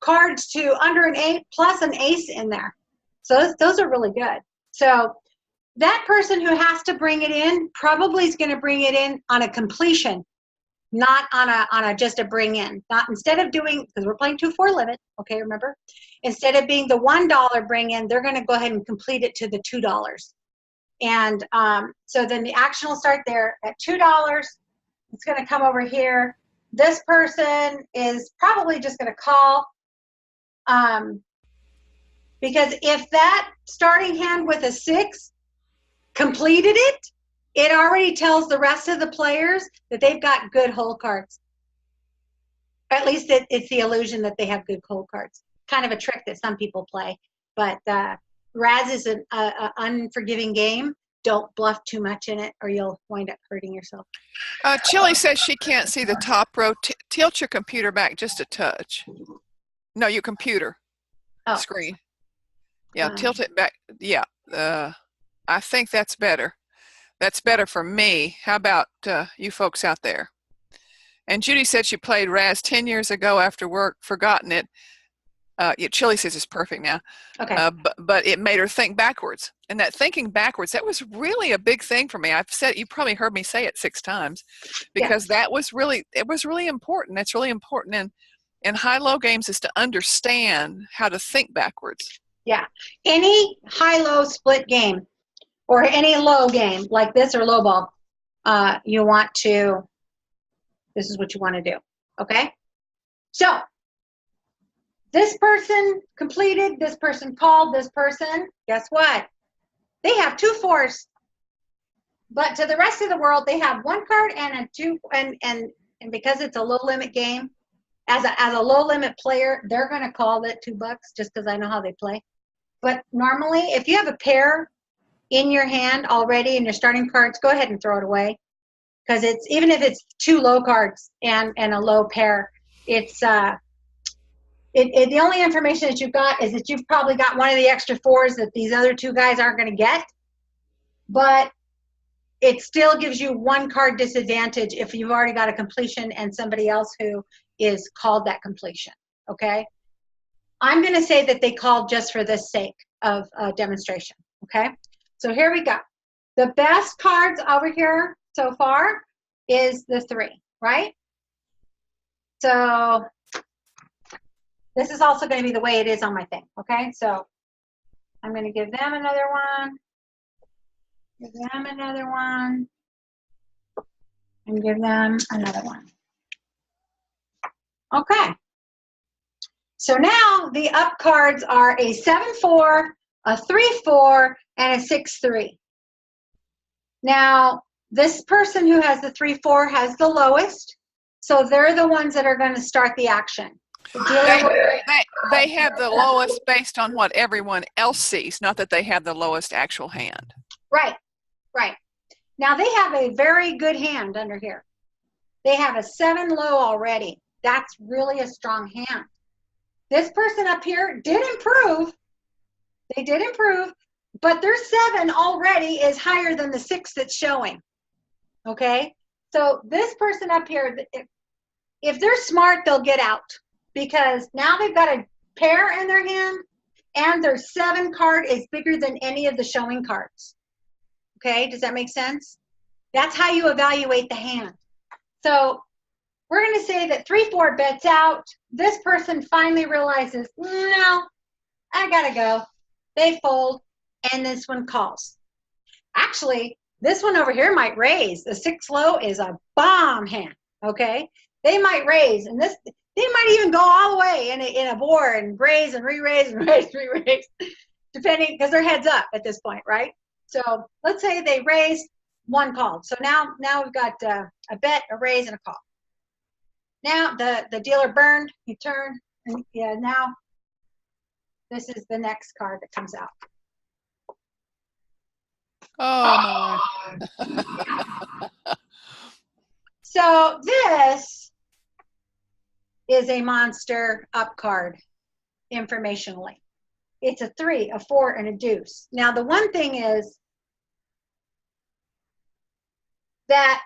cards to under an 8 plus an ace in there. So those are really good. So that person who has to bring it in probably is going to bring it in on a completion, not on a just a bring in. Not instead of doing, because we're playing 2-4 limit, okay, remember? Instead of being the $1 bring in, they're going to go ahead and complete it to the $2. And so then the action will start there at $2. It's going to come over here. This person is probably just going to call, because if that starting hand with a 6 completed it, it already tells the rest of the players that they've got good hole cards. At least it's the illusion that they have good hole cards. Kind of a trick that some people play. But Razz is an unforgiving game. Don't bluff too much in it or you'll wind up hurting yourself. Chili says she can't see the top row. Tilt your computer back just a touch. No, your computer screen. Yeah, tilt it back. Yeah, I think that's better. That's better for me. How about you folks out there? And Judy said she played Razz 10 years ago after work, forgotten it. Chili says it's perfect now. Okay. But it made her think backwards. And that thinking backwards, that was really a big thing for me. I've said, you probably heard me say it 6 times, because that was really, it was really important. That's really important in high-low games, is to understand how to think backwards. Yeah. Any high-low split game or any low game like this or low ball, you want to, this is what you want to do. Okay? So, this person completed, this person called, this person, guess what? They have 2 4s. But to the rest of the world, they have 1 card and a 2, and because it's a low limit game, as a low limit player, they're going to call it $2 just because I know how they play. But normally, if you have a pair in your hand already and your starting cards, go ahead and throw it away. Because it's, even if it's 2 low cards and a low pair, it's the only information that you've got is that you've probably got one of the extra 4s that these other 2 guys aren't going to get. But it still gives you 1 card disadvantage if you've already got a completion and somebody else who is called that completion. Okay? I'm going to say that they called just for the sake of demonstration. Okay? So here we go. The best cards over here so far is the 3, right? So this is also going to be the way it is on my thing, okay? So I'm going to give them another one, give them another one, and give them another one. Okay. So now the up cards are a 7-4, a 3-4, and a 6-3. Now, this person who has the 3-4 has the lowest, so they're the ones that are going to start the action. They have the lowest based on what everyone else sees, not that they have the lowest actual hand. Right, right. Now they have a very good hand under here. They have a 7 low already. That's really a strong hand. This person up here did improve. They did improve, but their 7 already is higher than the 6 that's showing. Okay? So this person up here, if they're smart, they'll get out. Because now they've got a pair in their hand, and their 7 card is bigger than any of the showing cards. Okay, does that make sense? That's how you evaluate the hand. So we're going to say that 3-4 bets out. This person finally realizes, no, I got to go. They fold, and this one calls. Actually, this one over here might raise. The 6 low is a bomb hand, okay? They might raise, and this... They might even go all the way in a board and raise and re-raise and raise, re-raise, depending, because they're heads up at this point, right? So let's say they raise, 1 called. So now we've got a bet, a raise, and a call. Now the dealer burned, he turned, and yeah, now this is the next card that comes out. Oh my. So this is a monster up card informationally. It's a 3, a 4, and a deuce. Now the one thing is that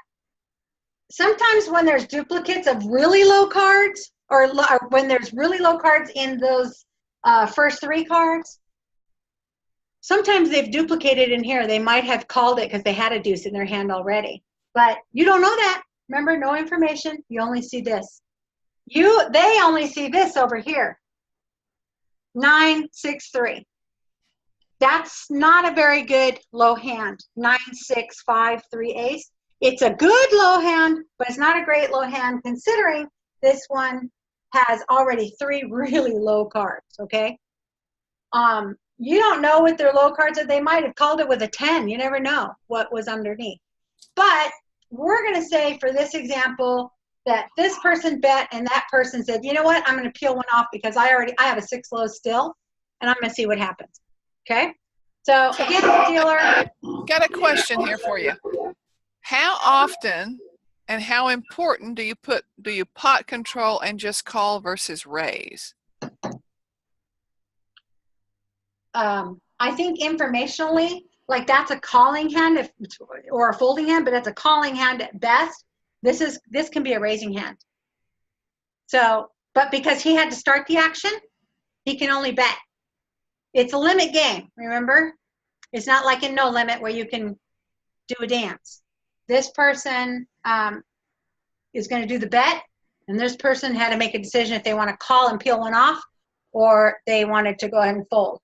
sometimes when there's duplicates of really low cards, or when there's really low cards in those first 3 cards, sometimes they've duplicated in here. They might have called it because they had a deuce in their hand already. But you don't know that. Remember, no information. You only see this. They only see this over here. 9, 6, 3. That's not a very good low hand. 9, 6, 5, 3, ace. It's a good low hand, but it's not a great low hand considering this one has already 3 really low cards, okay? You don't know what their low cards are. They might have called it with a 10. You never know what was underneath. But we're going to say for this example that this person bet and that person said, you know what, I'm going to peel one off because I have a 6 low still, and I'm going to see what happens. Okay? So again, dealer. Got a question here for you. How often and how important do you pot control and just call versus raise? I think informationally, like that's a calling hand or a folding hand, but that's a calling hand at best. This can be a raising hand. So, but because he had to start the action, he can only bet. It's a limit game, remember? It's not like in no limit where you can do a dance. This person is going to do the bet, and this person had to make a decision if they want to call and peel one off or they wanted to go ahead and fold.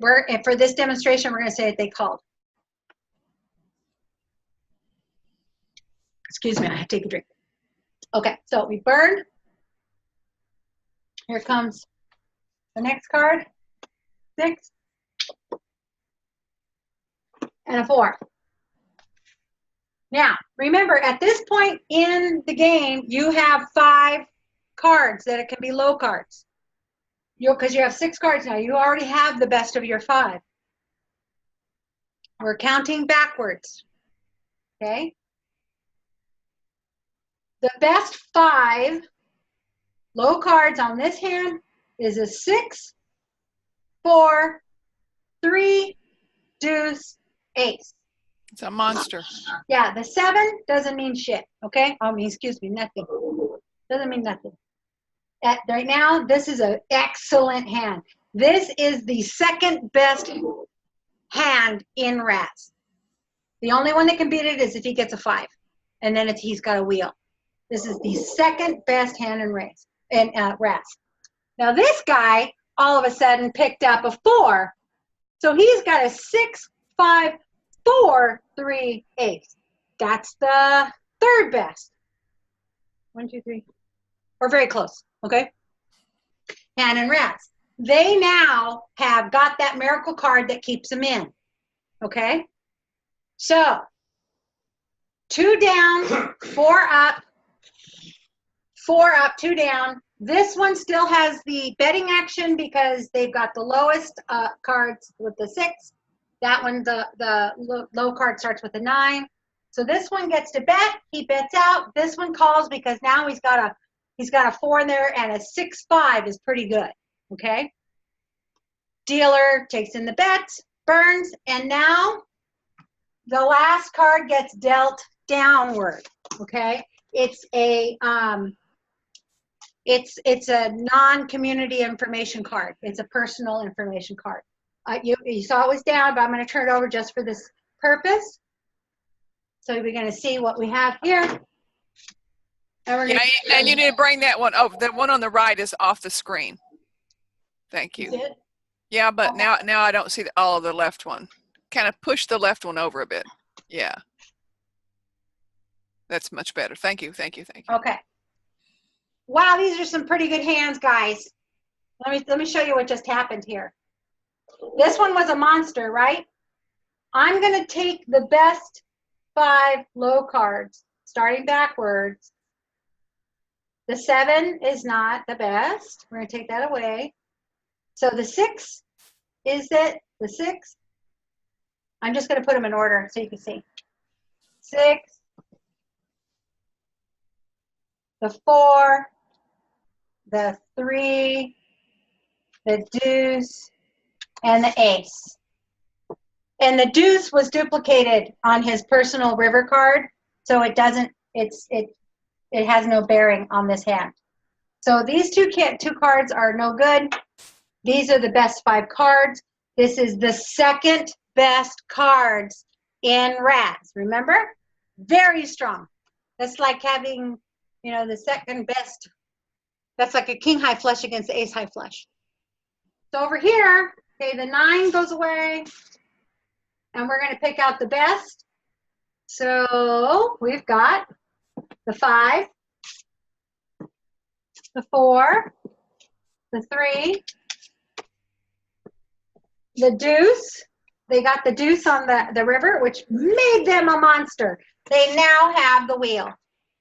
For this demonstration, we're going to say that they called. Excuse me, I had to take a drink. Okay, so we burned. Here comes the next card. 6 and a 4. Now, remember, at this point in the game, you have 5 cards that it can be low cards. Because you have 6 cards now. You already have the best of your 5. We're counting backwards. Okay? The best 5 low cards on this hand is a 6, 4, 3, deuce, ace. It's a monster. Yeah, the 7 doesn't mean shit, okay? Excuse me, nothing. Doesn't mean nothing. Right now, this is an excellent hand. This is the second best hand in Razz. The only one that can beat it is if he gets a 5, and then he's got a wheel. This is the second best hand in Razz. Now this guy all of a sudden picked up a 4, so he's got a 6, 5, 4, 3, ace. That's the third best. 1, 2, 3. We're very close, okay? Hand in Razz. They now have got that miracle card that keeps them in, okay? So 2 down, 4 up, 4 up, 2 down. This one still has the betting action because they've got the lowest cards with the 6. That one, the low card starts with a 9. So this one gets to bet. He bets out. This one calls because now he's got a 4 in there, and a 6, 5 is pretty good. Okay. Dealer takes in the bets, burns, and now the last card gets dealt downward. Okay. It's a non-community information card. It's a personal information card. You saw it was down, but I'm going to turn it over just for this purpose. So we're going to see what we have here. And you need to bring that one over. The one on the right is off the screen. Thank you. Yeah, but now I don't see all of the left one. Kind of push the left one over a bit. Yeah. That's much better. Thank you. Okay. Wow, these are some pretty good hands, guys. Let me show you what just happened here. This one was a monster, right? I'm going to take the best 5 low cards, starting backwards. The 7 is not the best. We're going to take that away. So the 6, is it the 6? I'm just going to put them in order so you can see. 6, the 4, the 3, the deuce, and the ace. And the deuce was duplicated on his personal river card, so it doesn't, it has no bearing on this hand. So these two cards are no good. These are the best 5 cards. This is the second best cards in Razz. Remember? Very strong. That's like having, you know, the second best. That's like a king high flush against the ace high flush. So over here, okay, the 9 goes away, and we're going to pick out the best. So we've got the 5, the 4, the 3, the deuce. They got the deuce on the river, which made them a monster. They now have the wheel.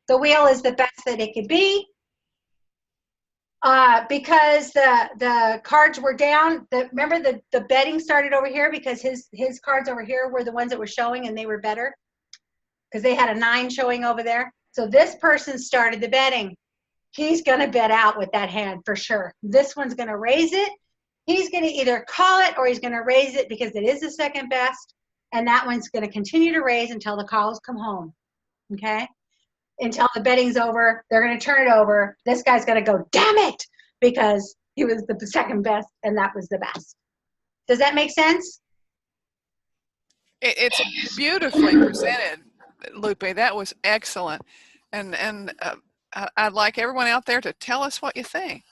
The wheel is the best that it could be. Because the cards were down. Remember the betting started over here because his cards over here were the ones that were showing and they were better because they had a 9 showing over there. So this person started the betting. He's going to bet out with that hand for sure. This one's going to raise it. He's going to either call it or he's going to raise it because it is the second best. And that one's going to continue to raise until the calls come home. Okay? Until the betting's over. They're going to turn it over. This guy's going to go, damn it, because he was the second best and that was the best. Does that make sense? It's beautifully presented, Lupe. That was excellent. And I'd like everyone out there to tell us what you think.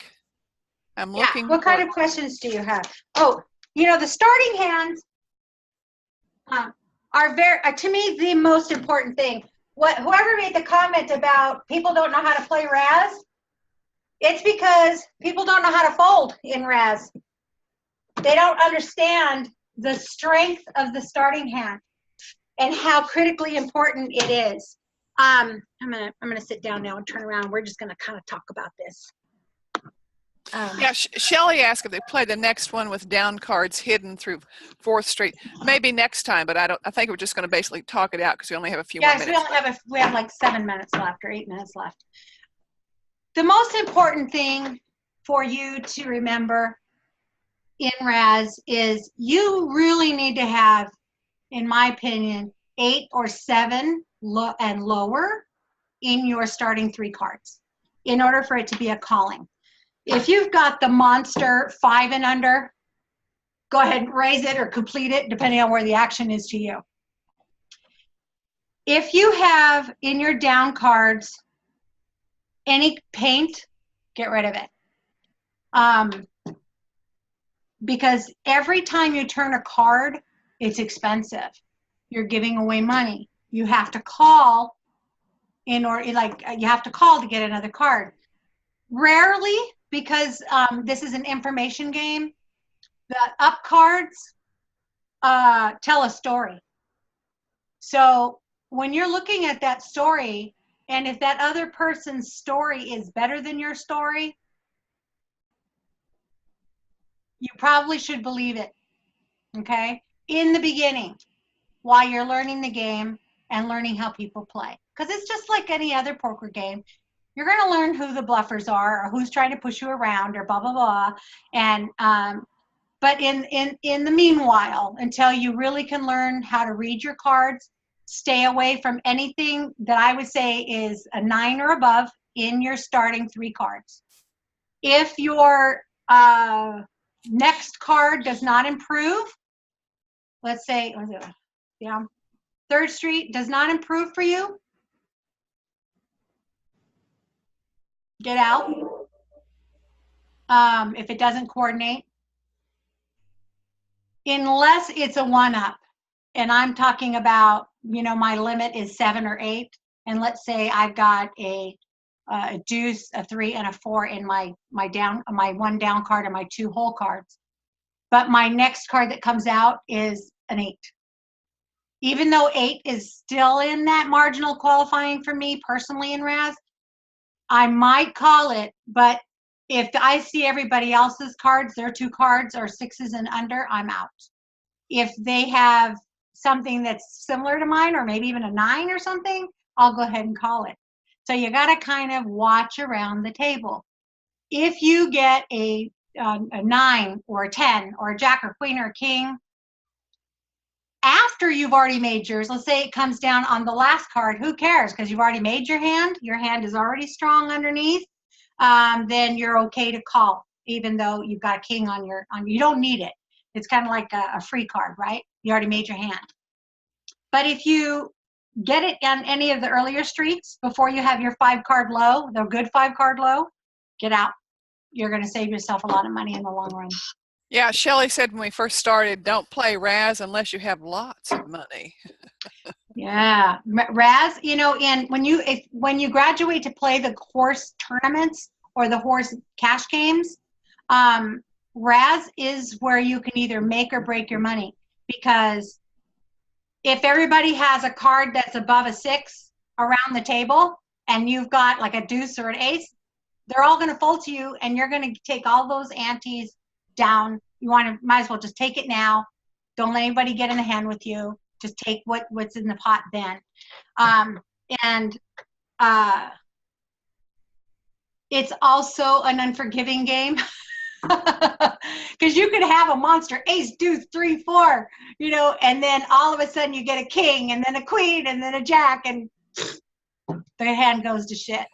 I'm looking. What kind of questions do you have? Oh, you know, the starting hands are very, to me, the most important thing. Whoever made the comment about people don't know how to play Razz, it's because people don't know how to fold in Razz. They don't understand the strength of the starting hand and how critically important it is. I'm gonna sit down now and turn around. We're just gonna kind of talk about this. Yeah, Shelly asked if they play the next one with down cards hidden through 4th Street. Maybe next time, but I think we're just going to basically talk it out because we only have a few more minutes. Yes, we have like 7 minutes left or 8 minutes left. The most important thing for you to remember in Razz is you really need to have, in my opinion, 8 or 7 and lower in your starting 3 cards in order for it to be a calling. If you've got the monster 5 and under, go ahead and raise it or complete it, depending on where the action is to you. If you have in your down cards any paint, get rid of it. Because every time you turn a card, it's expensive. You're giving away money. You have to call in order, like you have to call to get another card. Rarely, because this is an information game, the up cards tell a story. So when you're looking at that story, and if that other person's story is better than your story, you probably should believe it, okay? In the beginning, while you're learning the game and learning how people play. Because it's just like any other poker game. You're going to learn who the bluffers are or who's trying to push you around or blah, blah, blah. And, but in the meanwhile, until you really can learn how to read your cards, stay away from anything that I would say is a 9 or above in your starting 3 cards. If your next card does not improve, let's say, yeah, 3rd Street does not improve for you, get out. If it doesn't coordinate, unless it's a 1-up, and I'm talking about, you know, my limit is 7 or 8, and let's say I've got a deuce, a 3, and a 4 in my 1 down card and my 2 whole cards, but my next card that comes out is an 8. Even though 8 is still in that marginal qualifying for me personally in Razz, I might call it, but if I see everybody else's cards, their 2 cards are 6s and under, I'm out. If they have something that's similar to mine, or maybe even a 9 or something, I'll go ahead and call it. So you got to kind of watch around the table. If you get a 9 or a 10 or a jack or queen or a king, after you've already made yours, let's say it comes down on the last card, who cares? Because you've already made your hand is already strong underneath, then you're okay to call, even though you've got a king on you don't need it. It's kind of like a free card, right? You already made your hand. But if you get it on any of the earlier streets before you have your 5-card low, the good 5-card low, get out. You're going to save yourself a lot of money in the long run. Yeah, Shelley said when we first started, don't play Razz unless you have lots of money. Yeah, Razz, and when you graduate to play the horse tournaments or the horse cash games, Razz is where you can either make or break your money, because if everybody has a card that's above a 6 around the table and you've got like a deuce or an ace, they're all going to fold to you, and you're going to take all those antes down. Might as well just take it now. Don't let anybody get in the hand with you. Just take what's in the pot then. It's also an unforgiving game, because you could have a monster ace, deuce, 3, 4, and then all of a sudden you get a king and then a queen and then a jack, and the hand goes to shit.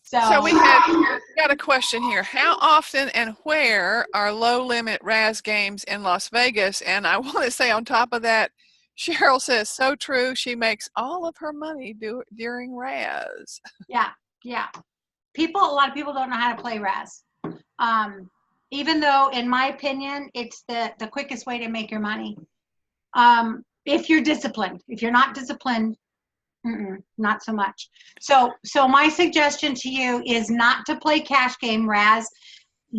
So we got a question here. How often and where are low limit Razz games in Las Vegas? And I want to say on top of that, Cheryl says, so true. She makes all of her money during Razz. Yeah. A lot of people don't know how to play Razz. Even though, in my opinion, it's the quickest way to make your money. If you're disciplined. If you're not disciplined, not so much. So my suggestion to you is not to play cash game Razz.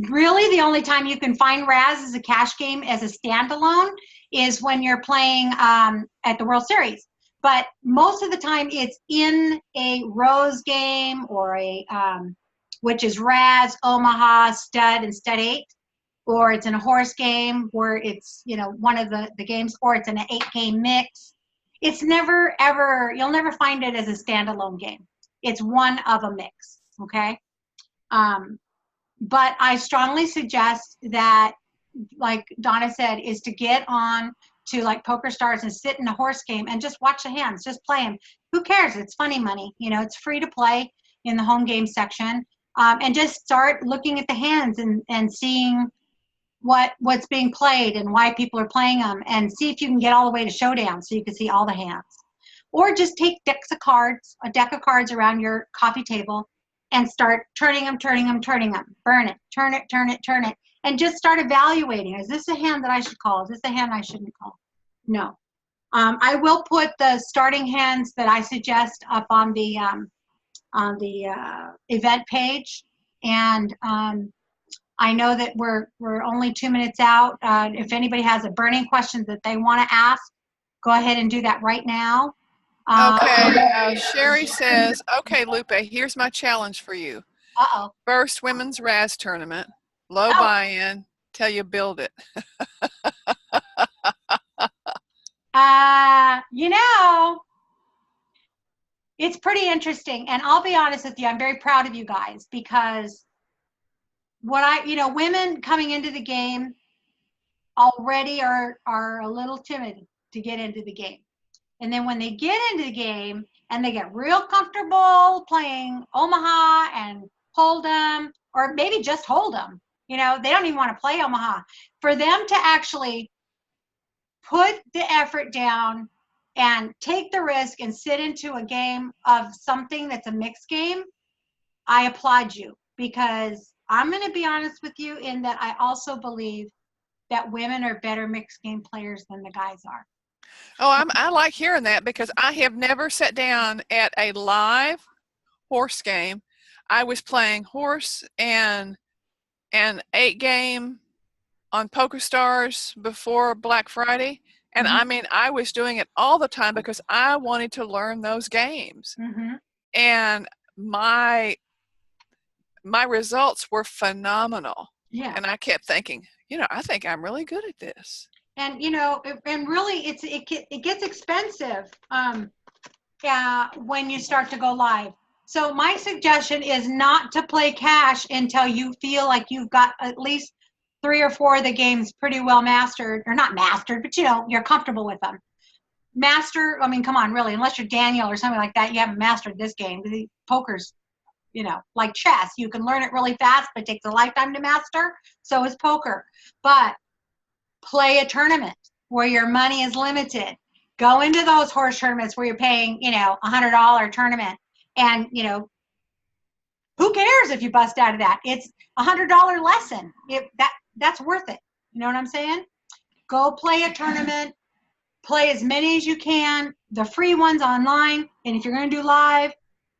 Really, the only time you can find Razz as a cash game as a standalone is when you're playing at the World Series. But most of the time, it's in a Rose game or which is Razz, Omaha, Stud, and Stud 8, or it's in a horse game where it's one of the games, or it's in an 8-game mix. It's never, ever, you'll never find it as a standalone game. It's one of a mix, okay? But I strongly suggest that, like Donna said, is to get on to like Poker Stars and sit in a horse game and just watch the hands, just play them. Who cares? It's funny money. It's free to play in the home game section. And just start looking at the hands and seeing what's being played and why people are playing them, and see if you can get all the way to showdown so you can see all the hands. Or just take a deck of cards around your coffee table and start turning them. Burn it, turn it, and just start evaluating. Is this a hand that I should call? Is this a hand I shouldn't call? No. I will put the starting hands that I suggest up on the event page, and I know that we're only 2 minutes out. If anybody has a burning question that they want to ask, go ahead and do that right now. Okay. Sherry says, okay, Lupe, here's my challenge for you. Uh-oh. First women's Razz tournament, low buy-in, till you build it. It's pretty interesting. And I'll be honest with you, I'm very proud of you guys, because women coming into the game already are a little timid to get into the game. And then when they get into the game and they get real comfortable playing Omaha and Hold'em, or maybe just Hold'em, they don't even want to play Omaha. For them to actually put the effort down and take the risk and sit into a game of something that's a mixed game, I applaud you, because I'm going to be honest with you in that I also believe that women are better mixed game players than the guys are. Oh, I like hearing that, because I have never sat down at a live horse game. I was playing horse and an 8-game on Poker Stars before Black Friday. And Mm-hmm. I mean, I was doing it all the time because I wanted to learn those games. Mm-hmm. And my results were phenomenal. Yeah. And I kept thinking, I think I'm really good at this. And and really, it gets expensive when you start to go live. So my suggestion is not to play cash until you feel like you've got at least 3 or 4 of the games pretty well mastered, or not mastered, but you're comfortable with them. master, I mean, come on, really, unless you're Daniel or something like that, you haven't mastered this game. Poker's, like chess. You can learn it really fast, but it takes a lifetime to master. So is poker. But play a tournament where your money is limited. Go into those horse tournaments where you're paying, $100 tournament. And, who cares if you bust out of that? It's $100 lesson. That's worth it. You know what I'm saying? Go play a tournament. Play as many as you can. The free ones online. And if you're going to do live,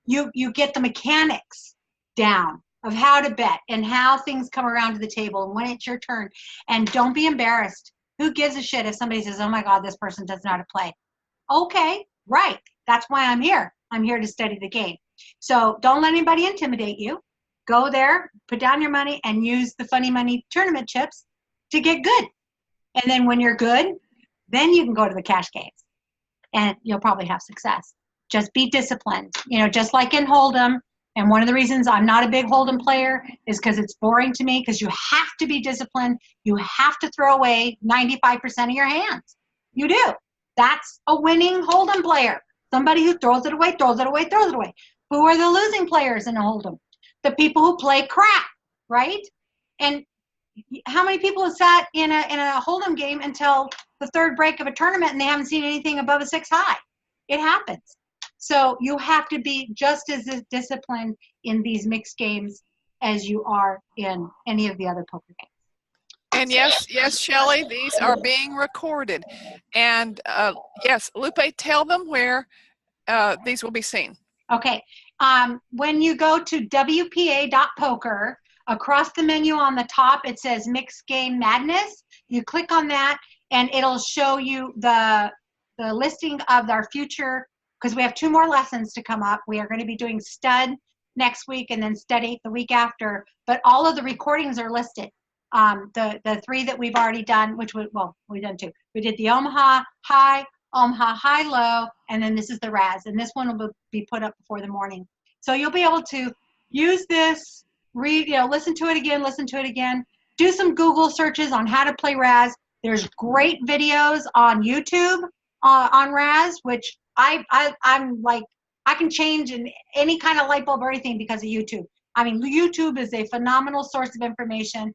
you get the mechanics down of how to bet and how things come around to the table and when it's your turn. And don't be embarrassed. Who gives a shit if somebody says, oh my God, this person doesn't know how to play? Okay, right. That's why I'm here. I'm here to study the game. So don't let anybody intimidate you. Go there, put down your money, and use the funny money tournament chips to get good. And then when you're good, then you can go to the cash games. And you'll probably have success. Just be disciplined. Just like in Hold'em. And one of the reasons I'm not a big Hold'em player is because it's boring to me, because you have to be disciplined. You have to throw away 95% of your hands. You do. That's a winning Hold'em player. Somebody who throws it away, throws it away, throws it away. Who are the losing players in a Hold'em? The people who play crap, right? And how many people have sat in a Hold'em game until the third break of a tournament and they haven't seen anything above a 6 high? It happens. So you have to be just as disciplined in these mixed games as you are in any of the other poker games. And yes, Shelley, these are being recorded. And yes, Lupe, tell them where these will be seen. Okay. When you go to WPA.poker, across the menu on the top, it says Mixed Game Madness. You click on that, and it'll show you the listing of our future, because we have 2 more lessons to come up. We are going to be doing Stud next week and then Stud 8 the week after. But all of the recordings are listed. The 3 that we've already done, we've done 2. We did the Omaha High, Low, and then this is the Razz. And this one will be put up before the morning. So you'll be able to use this, read, listen to it again, do some Google searches on how to play Razz. There's great videos on YouTube on Razz, which I'm like, I can change in any kind of light bulb or anything because of YouTube. I mean, YouTube is a phenomenal source of information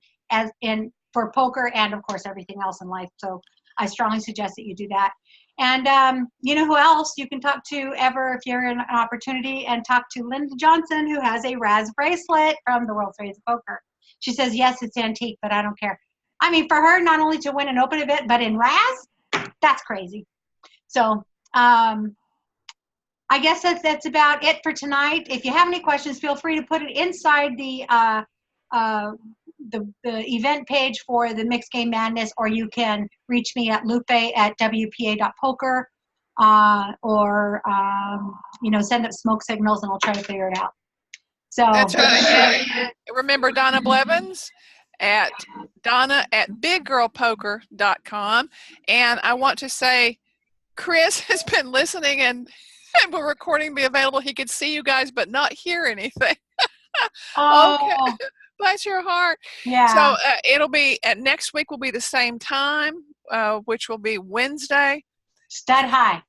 for poker and, of course, everything else in life. So I strongly suggest that you do that. And you know who else you can talk to ever if you're in an opportunity, and talk to Linda Johnson, who has a Razz bracelet from the World Series of Poker. She says, yes, it's antique, but I don't care. I mean, for her, not only to win an open event, but in Razz, that's crazy. So I guess that's about it for tonight. If you have any questions, feel free to put it inside the event page for the Mixed Game Madness, or you can reach me at lupe@wpa.poker, or send up smoke signals and I'll try to figure it out. So that's right. Remember Donna Blevins at biggirlpoker.com. And I want to say Chris has been listening, and will recording be available? He could see you guys but not hear anything. Oh. Okay. Bless your heart. Yeah. So it'll be next week will be the same time, which will be Wednesday. Stud High,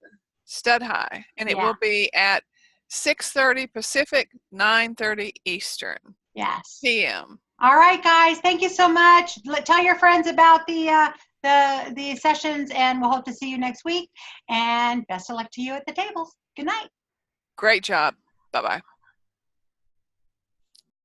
and it will be at 6:30 Pacific, 9:30 Eastern. Yes. PM. All right, guys. Thank you so much. Tell your friends about the sessions, and we'll hope to see you next week. And best of luck to you at the tables. Good night. Great job. Bye-bye.